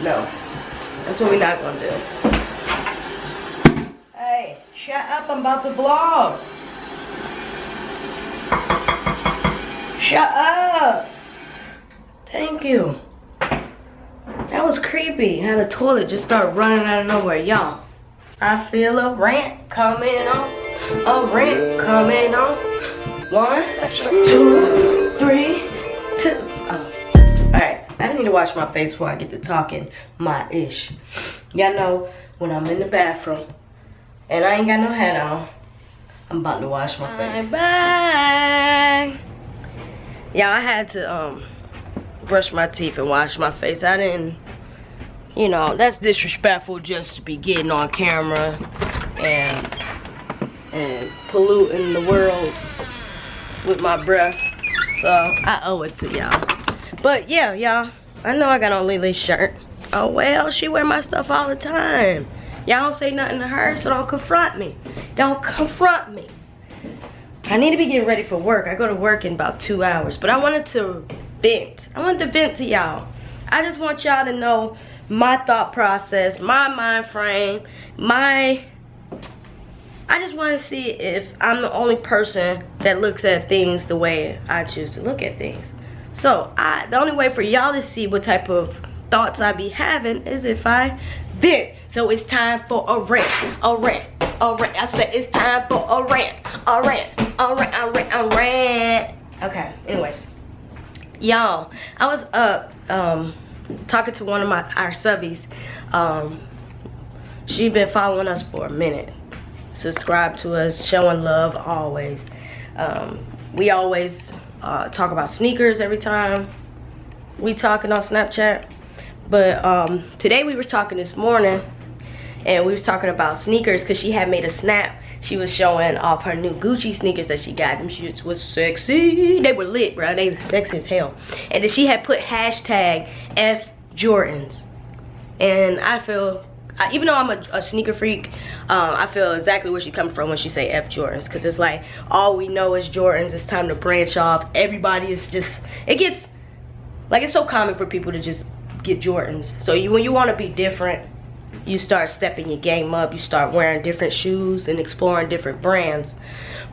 No. That's what we're not gonna do. Hey, shut up, I'm about to vlog. Shut up. Thank you. That was creepy. How the toilet just started running out of nowhere. Y'all, I feel a rant coming on. A rant coming on. 1, 2, 3, 2. Oh. Alright, I need to wash my face before I get to talking my ish. Y'all know when I'm in the bathroom and I ain't got no hat on, I'm about to wash my face. Bye. Y'all, I had to brush my teeth and wash my face. I didn't, you know, that's disrespectful just to be getting on camera and polluting the world with my breath. So I owe it to y'all. But yeah, y'all, I know I got on LeeLee's shirt. Oh well, she wear my stuff all the time. Y'all don't say nothing to her, so don't confront me. Don't confront me. I need to be getting ready for work. I go to work in about 2 hours, but I wanted to vent. I wanted to vent to y'all. I just want y'all to know my thought process, my mind frame, I just want to see if I'm the only person that looks at things the way I choose to look at things. So the only way for y'all to see what type of thoughts I be having is if I vent. So it's time for a rant, a rant, a rant. I said it's time for a rant, a rant, a rant, a rant, a rant. Okay, anyways. Y'all, I was up talking to one of our subbies. She been following us for a minute. Subscribe to us, showing love always. We always talk about sneakers every time we talking on Snapchat. But today we were talking this morning, and we was talking about sneakers because she had made a snap. She was showing off her new Gucci sneakers that she got. Them shits was sexy. They were lit, bro. They were sexy as hell. And then she had put hashtag F Jordans. And I feel, even though I'm a sneaker freak, I feel exactly where she comes from when she say F Jordans. Because it's like, all we know is Jordans. It's time to branch off. Everybody is just, it gets, like, it's so common for people to just get Jordans. So when you want to be different, you start stepping your game up. You start wearing different shoes and exploring different brands.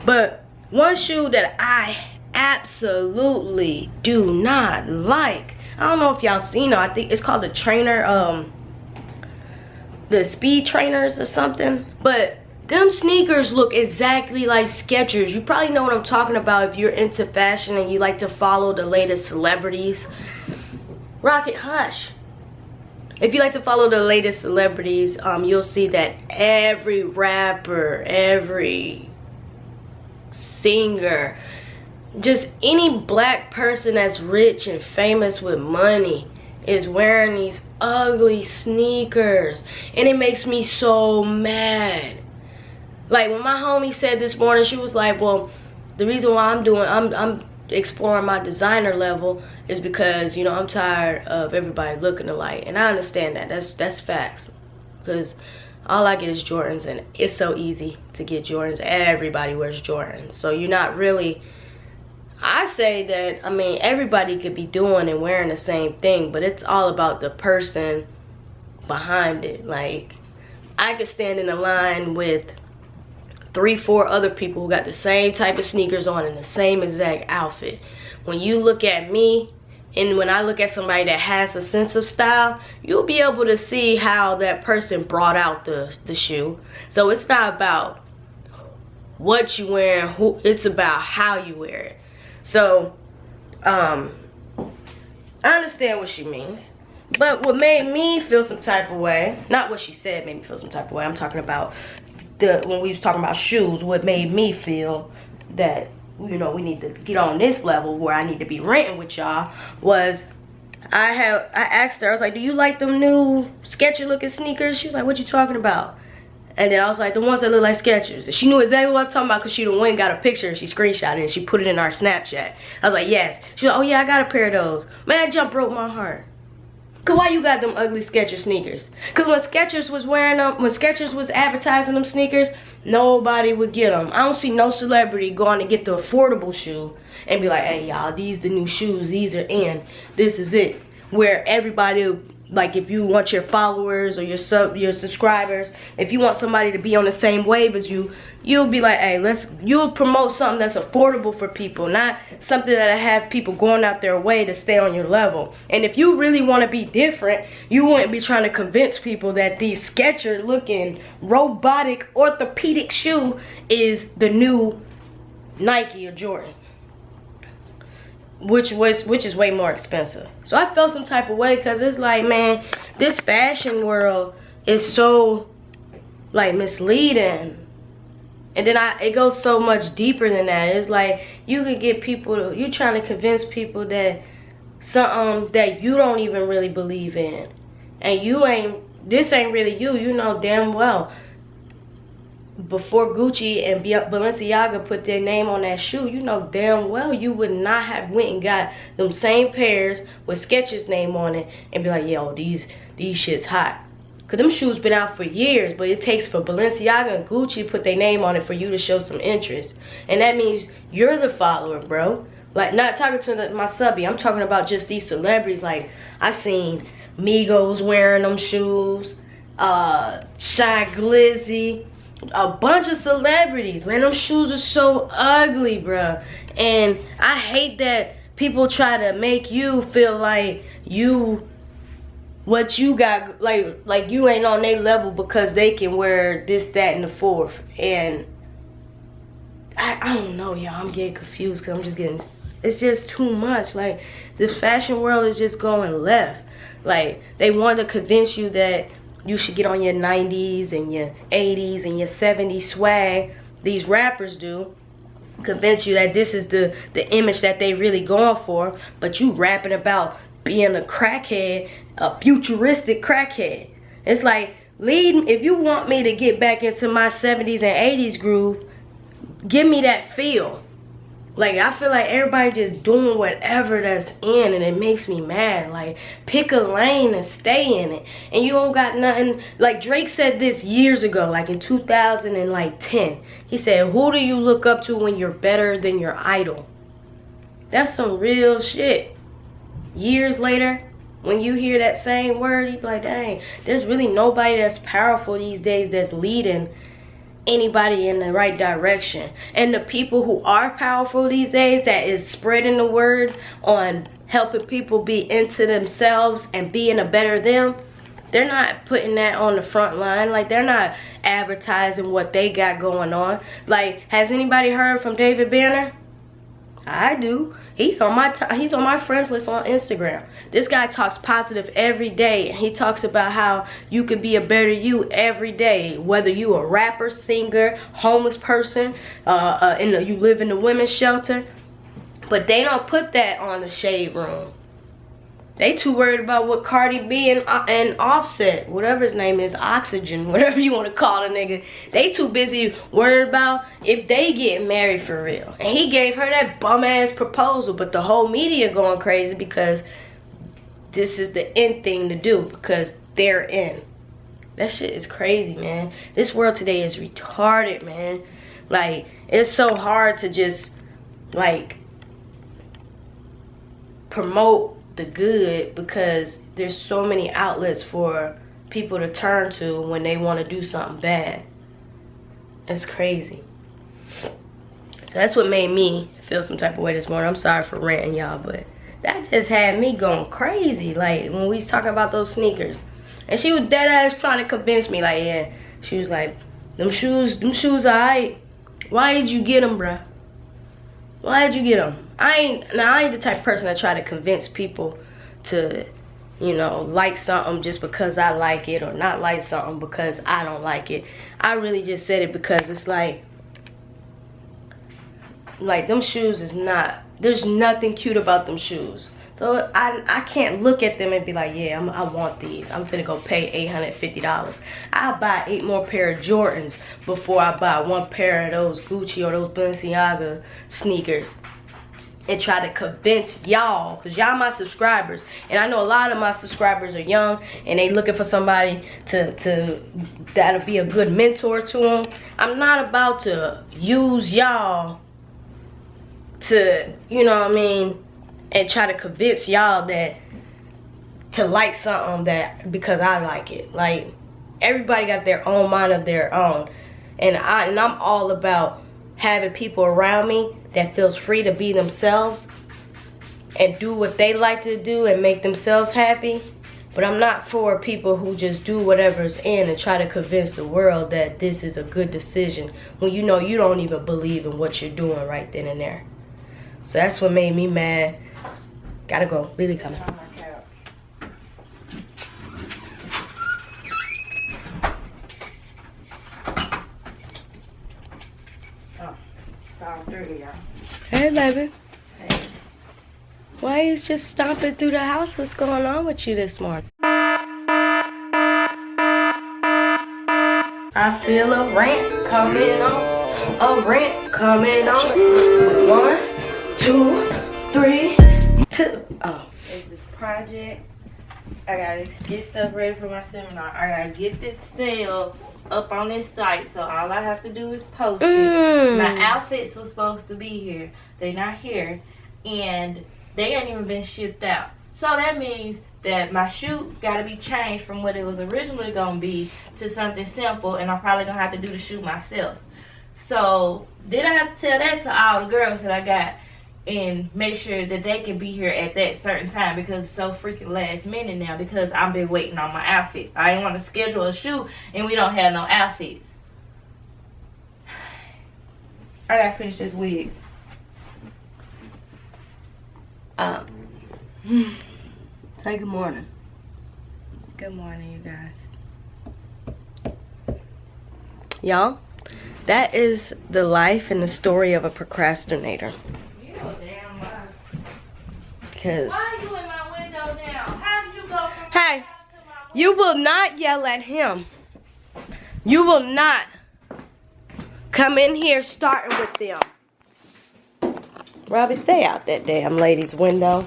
But one shoe that I absolutely do not like, I don't know if y'all seen it. I think it's called the trainer, the speed trainers or something. But them sneakers look exactly like Skechers. You probably know what I'm talking about if you're into fashion and you like to follow the latest celebrities. Rocket, hush. If you like to follow the latest celebrities, you'll see that every rapper, every singer, just any black person that's rich and famous with money is wearing these ugly sneakers. And it makes me so mad. Like when my homie said this morning, she was like, well, the reason why I'm exploring my designer level is because, you know, I'm tired of everybody looking alike. And I understand that. That's facts. Because all I get is Jordans, and it's so easy to get Jordans. Everybody wears Jordans. So you're not really, I say that, I mean, everybody could be doing and wearing the same thing, but it's all about the person behind it. Like, I could stand in a line with 3-4 other people who got the same type of sneakers on in the same exact outfit. When you look at me, and when I look at somebody that has a sense of style, you'll be able to see how that person brought out the shoe. So it's not about what you wear, it's about how you wear it. So I understand what she means. But what made me feel some type of way, not what she said made me feel some type of way, I'm talking about when we was talking about shoes, what made me feel that you know, we need to get on this level where I need to be renting with y'all, was I asked her, I was like, do you like them new Skechers looking sneakers? She was like, what you talking about? And then I was like, the ones that look like Skechers. And she knew exactly what I'm talking about because she went and got a picture and she screenshotted it and she put it in our Snapchat. I was like, yes. She was like, oh yeah, I got a pair of those. Man, that jump broke my heart. Cause why you got them ugly Skechers sneakers? Cause when Skechers was wearing them, when Skechers was advertising them sneakers, nobody would get them. I don't see no celebrity going to get the affordable shoe and be like, hey y'all, these the new shoes, these are in, this is it. Where everybody, like if you want your followers or your subscribers, if you want somebody to be on the same wave as you, you'll be like, hey, you'll promote something that's affordable for people, not something that'll have people going out their way to stay on your level. And if you really want to be different, you wouldn't be trying to convince people that these Skechers looking robotic orthopedic shoe is the new Nike or Jordan. Which is way more expensive. So I felt some type of way because it's like, man, this fashion world is so like misleading. And then it goes so much deeper than that. It's like you could get people, you trying to convince people that something that you don't even really believe in. And this ain't really you. You know damn well before Gucci and Balenciaga put their name on that shoe, you know damn well you would not have went and got them same pairs with Skechers name on it and be like, yo, these shit's hot. Cause them shoes been out for years, but it takes for Balenciaga and Gucci to put their name on it for you to show some interest. And that means you're the follower, bro. Like, not talking to my subby, I'm talking about just these celebrities. Like, I seen Migos wearing them shoes, Shy Glizzy, a bunch of celebrities. Man, them shoes are so ugly, bruh. And I hate that people try to make you feel like what you got, like you ain't on their level because they can wear this, that, and the fourth. And I don't know, y'all. I'm getting confused because it's just too much. Like, this fashion world is just going left. Like, they want to convince you that you should get on your 90s and your 80s and your 70s swag. These rappers do. Convince you that this is the image that they really going for. But you rapping about being a crackhead, a futuristic crackhead. It's like, if you want me to get back into my 70s and 80s groove, give me that feel. Like, I feel like everybody just doing whatever that's in, and it makes me mad. Like, pick a lane and stay in it. And you don't got nothing. Like, Drake said this years ago, like in 2010. He said, who do you look up to when you're better than your idol? That's some real shit. Years later, when you hear that same word, you be like, dang, there's really nobody that's powerful these days that's leading anybody in the right direction. And the people who are powerful these days that is spreading the word on helping people be into themselves and being a better them, they're not putting that on the front line. Like, they're not advertising what they got going on. Like, has anybody heard from David Banner? I do. He's on my friends list on Instagram. This guy talks positive every day, and he talks about how you could be a better you every day, whether you a rapper, singer, homeless person, you live in the women's shelter. But they don't put that on the shade room. They too worried about what Cardi B and Offset, whatever his name is, Oxygen, whatever you want to call the nigga, they too busy worried about if they get married for real. And he gave her that bum ass proposal, but the whole media going crazy because this is the in thing to do because they're in. That shit is crazy, man. This world today is retarded, man. Like, it's so hard to just, like, promote the good because there's so many outlets for people to turn to when they want to do something bad. It's crazy. So that's what made me feel some type of way this morning. I'm sorry for ranting, y'all, but that just had me going crazy. Like, when we was talking about those sneakers, and she was dead ass trying to convince me, like, yeah, she was like, them shoes alright. Why did you get them, bruh? Why did you get them? I ain't the type of person that try to convince people to, you know, like something just because I like it or not like something because I don't like it. I really just said it because it's like, like, them shoes is not, there's nothing cute about them shoes. So I can't look at them and be like, yeah, I want these. I'm finna go pay $850. I'll buy 8 more pair of Jordans before I buy 1 pair of those Gucci or those Balenciaga sneakers. And try to convince y'all, because y'all my subscribers. And I know a lot of my subscribers are young and they looking for somebody that'll be a good mentor to them. I'm not about to use y'all to, you know what I mean, and try to convince y'all that to like something that because I like it. Like, everybody got their own mind of their own. And I'm all about having people around me that feels free to be themselves and do what they like to do and make themselves happy. But I'm not for people who just do whatever's in and try to convince the world that this is a good decision when you know you don't even believe in what you're doing right then and there. So that's what made me mad. Gotta go. LeeLee coming. Hey, baby. Hey. Why are you just stomping through the house? What's going on with you this morning? I feel a rant coming on. A rant coming on. 1, 2, 3, 2. Oh. It's this project. I gotta get stuff ready for my seminar. I gotta get this sale up on this site, so all I have to do is post it. My outfits were supposed to be here. They're not here, and they ain't even been shipped out. So that means that my shoot gotta be changed from what it was originally gonna be to something simple, and I'm probably gonna have to do the shoot myself. So then I have to tell that to all the girls that I got and make sure that they can be here at that certain time, because it's so freaking last minute now, because I've been waiting on my outfits. I didn't want to schedule a shoot and we don't have no outfits. I gotta finish this wig. Say good morning. Good morning, you guys. Y'all, that is the life and the story of a procrastinator. You know damn well. Because Why are you in my window now? How did you go from my hey, house to my window? you will not yell at him. You will not come in here starting with them. Robbie, stay out that damn lady's window.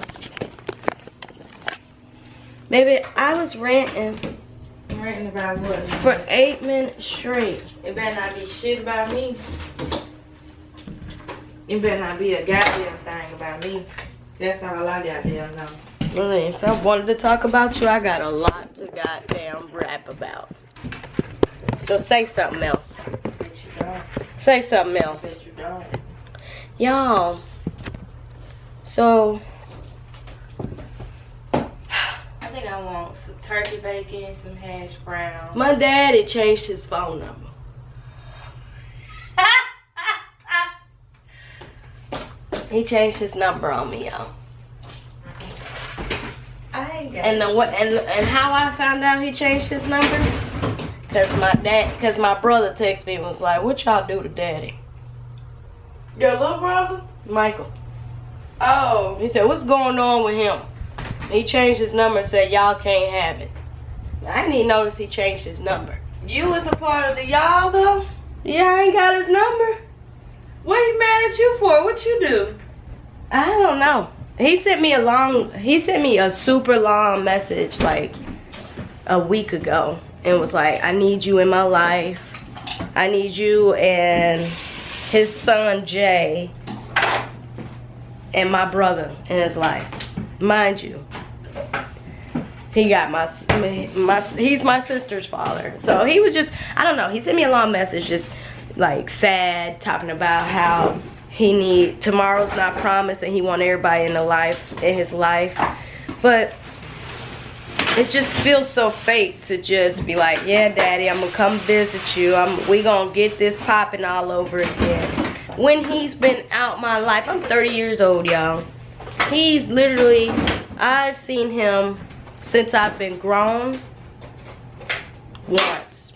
Baby, I was ranting Ranting about what? for 8 minutes straight. It better not be shit about me. It better not be a goddamn thing about me. That's all I goddamn know. I mean, if I wanted to talk about you, I got a lot to goddamn rap about. So say something else. Bet you don't. Say something else. Bet you don't. Y'all, so I think I want some turkey bacon, some hash browns. my daddy changed his phone number. He changed his number on me, y'all. I ain't got And how I found out he changed his number? Cause my brother texted me and was like, "What y'all do to daddy?" your little brother? Michael. Oh. He said, "What's going on with him?" He changed his number and said, "Y'all can't have it." I didn't even notice he changed his number. You was a part of the y'all though? Yeah, I ain't got his number. What he mad at you for? What you do? I don't know. He sent me a super long message like a week ago and was like, "I need you in my life. I need you and his son Jay and my brother in his life." Mind you, he got he's my sister's father. So he was just, I don't know, he sent me a long message just like sad, talking about how tomorrow's not promised and he want everybody in his life. But it just feels so fake to just be like, "Yeah, daddy, I'm gonna come visit you. We gonna get this popping all over again." When he's been out my life. I'm 30 years old, y'all. He's literally, I've seen him since I've been grown once.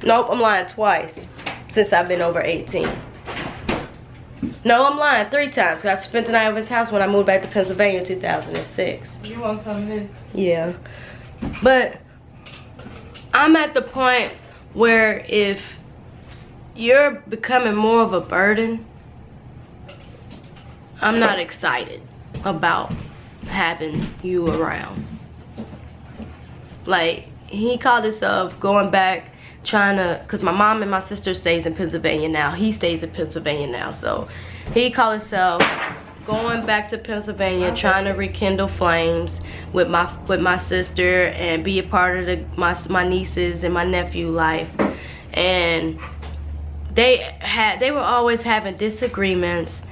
Nope, I'm lying, twice since I've been over 18. No, I'm lying. 3 times. Cause I spent the night at his house when I moved back to Pennsylvania in 2006. You want some of this? Yeah. But I'm at the point where if you're becoming more of a burden, I'm not excited about having you around. Like, he called himself going back, trying to, because my mom and my sister stays in Pennsylvania now. He stays in Pennsylvania now. So he called himself going back to Pennsylvania, trying to rekindle flames with my sister and be a part of my nieces and my nephew life. And they were always having disagreements.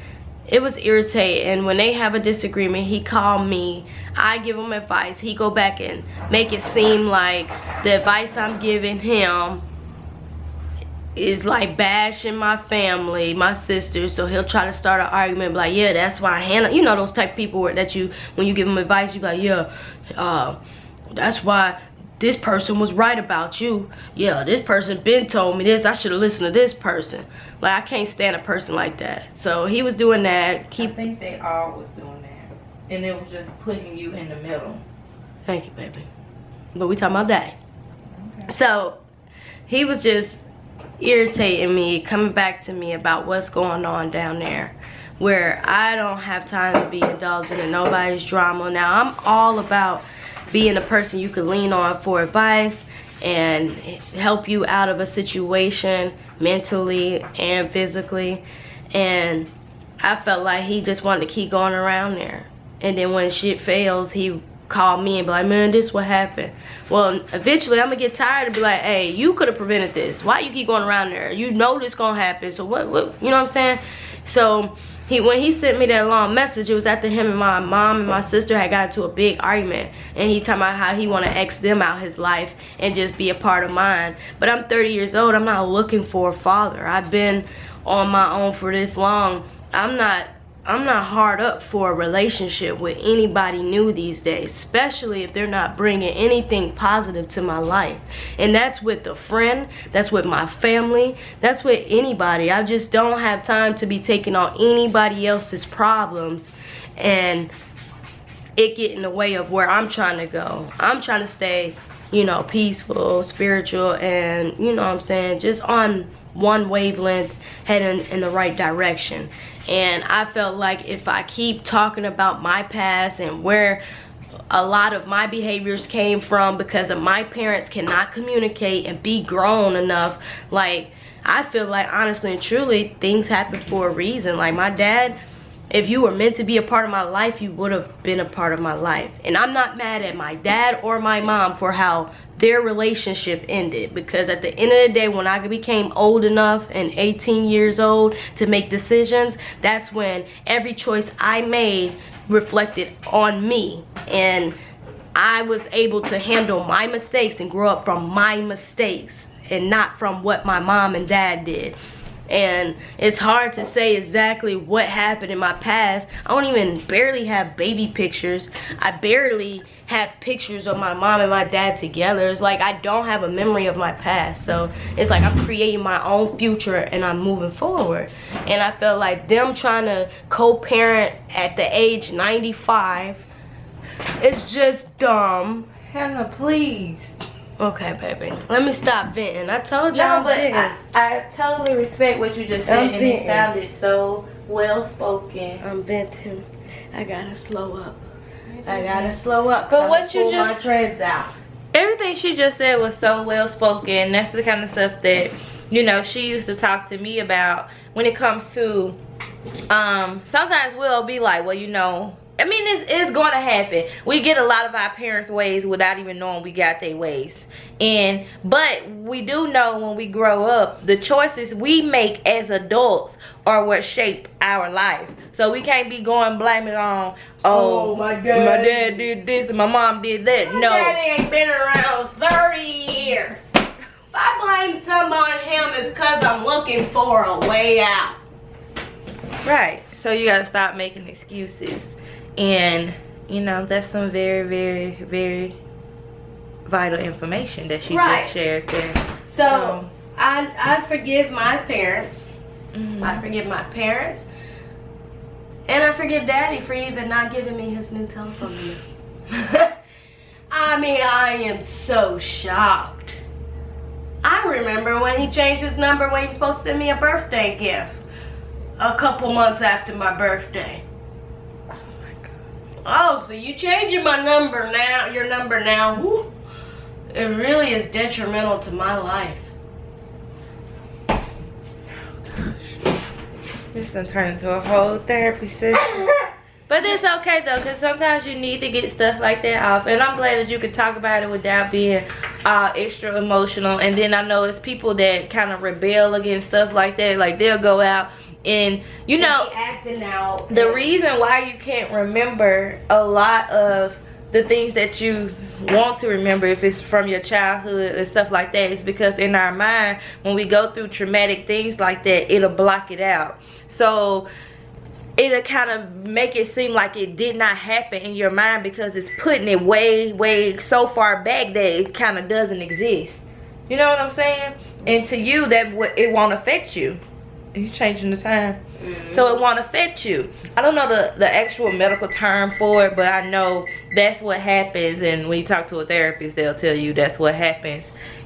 It was irritating. And when they have a disagreement, he called me. I give him advice. He go back and make it seem like the advice I'm giving him is like bashing my family, my sister. So he'll try to start an argument like, yeah, that's why I handle, you know, those type of people that you, when you give them advice, you like, yeah, that's why this person was right about you. Yeah, this person been told me this. I should have listened to this person. Like, I can't stand a person like that. So he was doing that. I think they all was doing that. And it was just putting you in the middle. Thank you, baby. But we talking about that. Okay. So he was just irritating me, coming back to me about what's going on down there, where I don't have time to be indulging in nobody's drama. Now, I'm all about being a person you can lean on for advice and help you out of a situation mentally and physically. And I felt like he just wanted to keep going around there. And then when shit fails, he called me and be like, man, this what happened. Well, eventually I'm gonna get tired and be like, hey, you could have prevented this. Why you keep going around there? You know this gonna happen. So what you know what I'm saying? So when he sent me that long message, it was after him and my mom and my sister had got into a big argument. And he talking about how he want to X them out his life and just be a part of mine. But I'm 30 years old. I'm not looking for a father. I've been on my own for this long. I'm not hard up for a relationship with anybody new these days, especially if they're not bringing anything positive to my life. And that's with a friend, that's with my family, that's with anybody. I just don't have time to be taking on anybody else's problems and it get in the way of where I'm trying to go. I'm trying to stay, you know, peaceful, spiritual, and, you know what I'm saying, just on one wavelength, heading in the right direction. And I felt like if I keep talking about my past and where a lot of my behaviors came from because of my parents cannot communicate and be grown enough, like, I feel like honestly and truly things happen for a reason. Like, my dad, if you were meant to be a part of my life, you would have been a part of my life. And I'm not mad at my dad or my mom for how their relationship ended, because at the end of the day, when I became old enough and 18 years old to make decisions, that's when every choice I made reflected on me, and I was able to handle my mistakes and grow up from my mistakes and not from what my mom and dad did. And it's hard to say exactly what happened in my past. I don't even barely have baby pictures. I barely have pictures of my mom and my dad together. It's like I don't have a memory of my past. So it's like I'm creating my own future and I'm moving forward. And I felt like them trying to co-parent at the age 95 is just dumb. Hannah, please. Okay, baby. Let me stop venting. I told y'all. No, but I totally respect what you just said, and it sounded so well spoken. I'm venting. I gotta slow up. I gotta slow up. But what you just, my treads out. Everything she just said was so well spoken. That's the kind of stuff that, you know, she used to talk to me about when it comes to. Sometimes we'll be like, well, you know, I mean, it's going to happen. We get a lot of our parents' ways without even knowing we got their ways. But we do know when we grow up, the choices we make as adults are what shape our life. So we can't be going blaming on, oh my dad did this and my mom did that. My daddy ain't been around 30 years. If I blame something on him, it's because I'm looking for a way out. Right. So you got to stop making excuses. And, you know, that's some very, very, very vital information that she just shared there. So I forgive my parents. I forgive my parents. And I forgive Daddy for even not giving me his new telephone number. I mean, I am so shocked. I remember when he changed his number when he was supposed to send me a birthday gift. A couple months after my birthday. Oh my God. Oh, so you changing my number now, your number now. Woo. It really is detrimental to my life. Oh gosh. This done turned into a whole therapy session. But it's okay though, because sometimes you need to get stuff like that off. And I'm glad that you can talk about it without being extra emotional. And then I know it's people that kind of rebel against stuff like that. Like they'll go out and, you know, acting out. The reason why you can't remember a lot of the things that you want to remember, if it's from your childhood and stuff like that, is because in our mind, when we go through traumatic things like that, it'll block it out. So it'll kind of make it seem like it did not happen in your mind because it's putting it way so far back that it kind of doesn't exist. You know what I'm saying? And to you, that it won't affect you. You changing the time. So it won't affect you. I don't know the actual medical term for it, but I know that's what happens. And when you talk to a therapist, they'll tell you that's what happens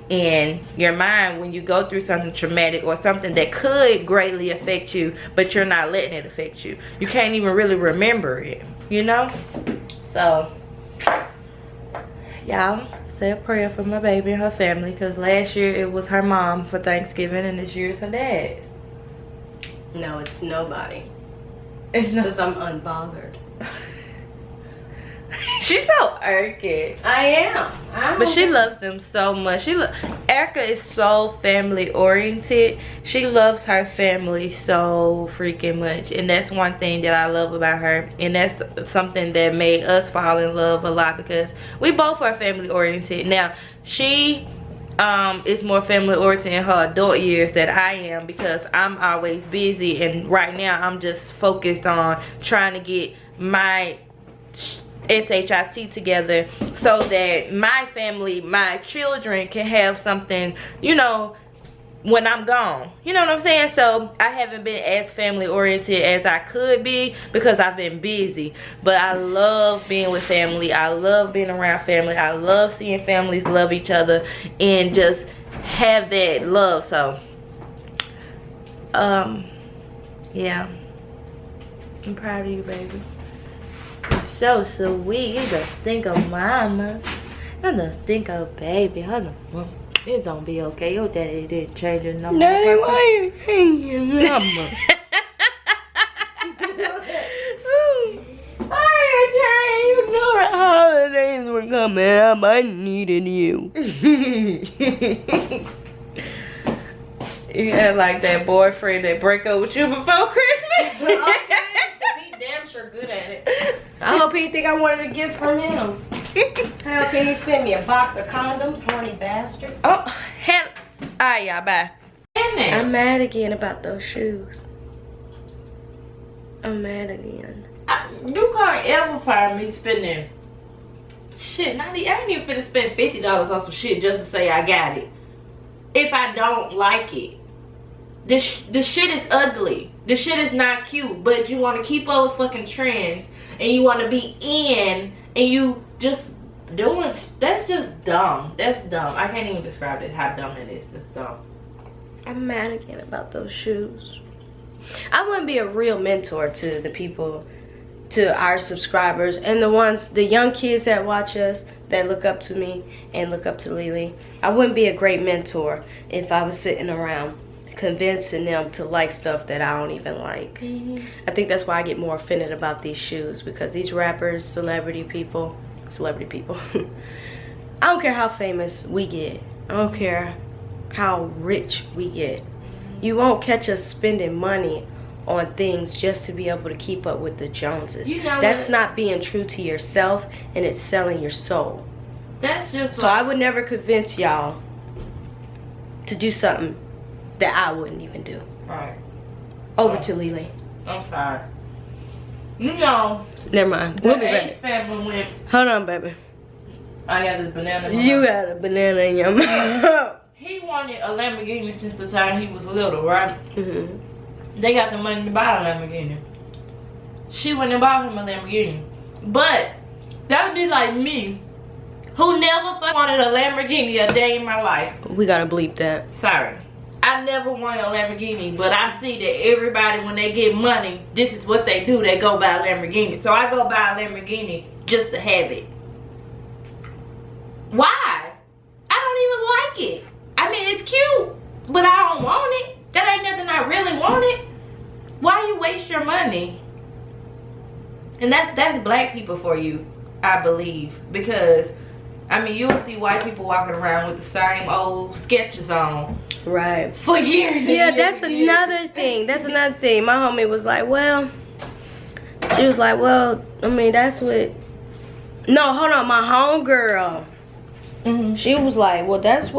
in your mind when you go through something traumatic or something that could greatly affect you, but you're not letting it affect you. You can't even really remember it, you know? So, y'all, say a prayer for my baby and her family, because last year it was her mom for Thanksgiving and this year it's her dad. No, it's nobody. It's not. Because I'm unbothered. She's so irky. I am. But she loves them so much. Erica is so family oriented. She loves her family so freaking much. And that's one thing that I love about her. And that's something that made us fall in love a lot, because we both are family oriented. Now, she is more family oriented in her adult years than I am, because I'm always busy, and right now I'm just focused on trying to get my SHIT together so that my family, my children can have something, you know, when I'm gone. You know what I'm saying? So I haven't been as family oriented as I could be because I've been busy. But I love being with family. I love being around family. I love seeing families love each other and just have that love. So yeah, I'm proud of you, baby. You're so sweet. You just think of mama. You just think of baby. It's gonna be okay. Your daddy didn't change his number. Daddy, why you changing your number? You know the holidays were coming up. I needed you. You had like that boyfriend that break up with you before Christmas. Cause he damn sure good at it. I hope he think I wanted a gift from him. How can he send me a box of condoms, horny bastard? Oh, hell. Alright, y'all, bye. I'm mad again about those shoes. I'm mad again. You can't ever find me spending shit. I ain't even finna spend $50 on some shit just to say I got it. If I don't like it. The shit is ugly. The shit is not cute. But you want to keep all the fucking trends. And you want to be in. And you just doing. That's just dumb. That's dumb. I can't even describe it, how dumb it is. That's dumb. I'm mad again about those shoes. I want to be a real mentor to the people, to our subscribers, and the young kids that watch us, that look up to me and look up to LeeLee. I wouldn't be a great mentor if I was sitting around convincing them to like stuff that I don't even like. I think that's why I get more offended about these shoes, because these rappers, celebrity people, I don't care how famous we get. I don't care how rich we get. You won't catch us spending money on things just to be able to keep up with the Joneses. You know, that's not being true to yourself, and it's selling your soul. That's just so I would never convince y'all to do something that I wouldn't even do. Right. Over to LeeLee. I'm sorry. You know. Never mind. We'll be back. Family went. Hold on, baby. I got this banana in my You mouth. got a banana in your mouth. He wanted a Lamborghini since the time he was little, right? They got the money to buy a Lamborghini. she wouldn't have bought him a Lamborghini. But that would be like me, who never wanted a Lamborghini a day in my life. We gotta bleep that. Sorry. I never wanted a Lamborghini, but I see that everybody, when they get money, this is what they do. They go buy a Lamborghini. So I go buy a Lamborghini just to have it. Why? I don't even like it. I mean, it's cute, but I don't want it. That ain't nothing I really wanted. Why you waste your money? And that's black people for you, I believe. Because, I mean, you'll see white people walking around with the same old Skechers on. Right. For years. Yeah, that's another thing. That's another thing. My homie was like, well, she was like, well, I mean, that's what. No, hold on, my homegirl. She was like, well, that's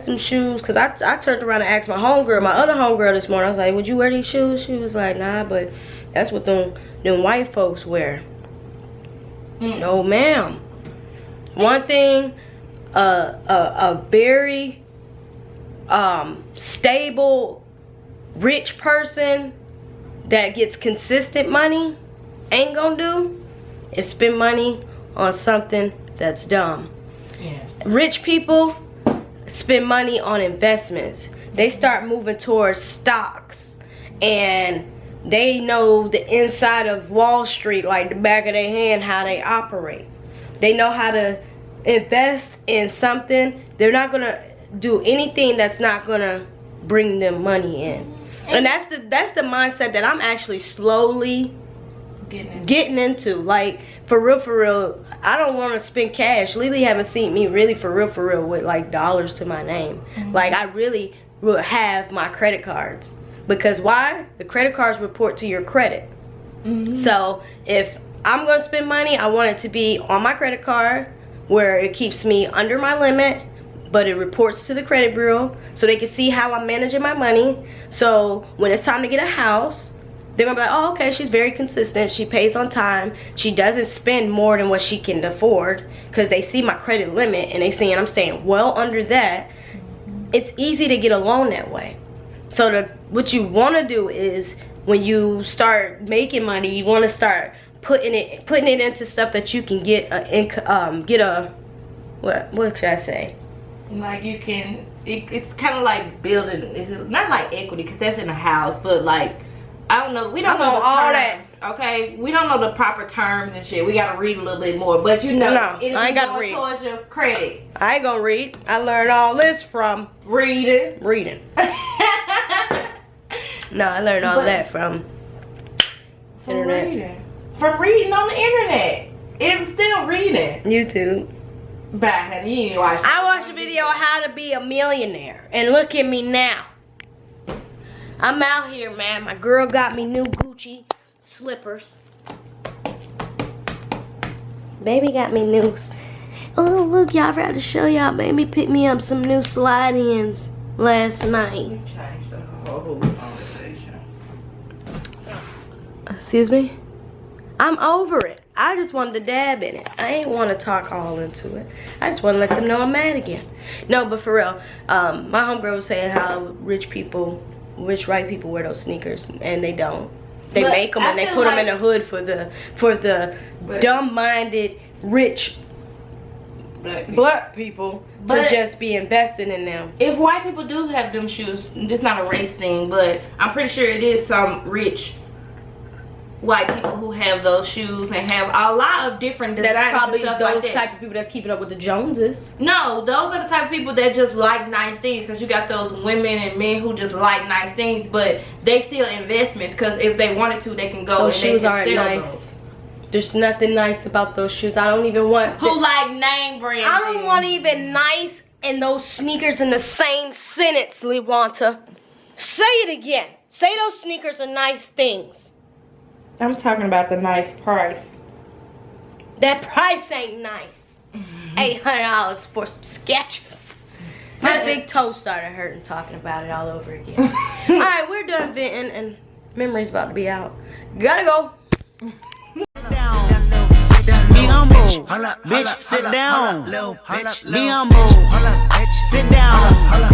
them shoes. Cause I turned around and asked my homegirl, my other homegirl this morning. I was like, would you wear these shoes? She was like, nah, but that's what them white folks wear. No, ma'am. One thing, a very stable, rich person that gets consistent money ain't gonna do is spend money on something that's dumb. Yes. Rich people spend money on investments. They start moving towards stocks, and they know the inside of Wall Street like the back of their hand, how they operate. They know how to invest in something. They're not gonna do anything that's not gonna bring them money in. And that's the mindset that I'm actually slowly getting into. Like, for real, I don't want to spend cash. LeeLee haven't seen me really for real with like dollars to my name. Like, I really will have my credit cards. Because why? The credit cards report to your credit. So if I'm gonna spend money, I want it to be on my credit card where it keeps me under my limit, but it reports to the credit bureau so they can see how I'm managing my money. So when it's time to get a house, they're gonna be like, oh, okay, she's very consistent. She pays on time. She doesn't spend more than what she can afford, because they see my credit limit and they seeing I'm staying well under that. It's easy to get a loan that way. So what you want to do is, when you start making money, you want to start putting it into stuff that you can get what should I say? Like, you can, it's kind of like building. It's not like equity, because that's in a house, but like, I don't know. We don't know the terms. Okay, we don't know the proper terms and shit. We gotta read a little bit more. But you know, I ain't gotta read. Towards your credit. I ain't gonna read. I learned all this from reading. No, I learned all that from internet. Reading. From reading on the internet. It was still reading. YouTube. Bye, honey. You ain't watched. I watched a video on how to be a millionaire, and look at me now. I'm out here, man. My girl got me new Gucci slippers. Baby got me new. Oh, look, y'all, I forgot to show y'all. Baby picked me up some new slide-ins last night. You changed the whole conversation. Excuse me? I'm over it. I just wanted to dab in it. I ain't want to talk all into it. I just want to let them know I'm mad again. No, but for real, my homegirl was saying how rich white people wear those sneakers, and they don't. They make them and they put them in the hood for the dumb-minded, rich black people to just be investing in them. If white people do have them shoes, it's not a race thing, but I'm pretty sure it is some rich white people who have those shoes and have a lot of different designs. That's probably and stuff those like type of people that's keeping up with the Joneses. No, those are the type of people that just like nice things, because you got those women and men who just like nice things, but they still investments, because if they wanted to, they can go. Those and shoes they aren't nice. Those. There's nothing nice about those shoes. I don't even want. Who like name brands? I don't want even nice and those sneakers in the same sentence, Lewanta. Say it again. Say those sneakers are nice things. I'm talking about the nice price. That price ain't nice. $800 for some Skechers. My big toe started hurting talking about it all over again. Alright, we're done venting and memory's about to be out. Gotta go. Be humble, bitch, sit down. Be humble, sit down.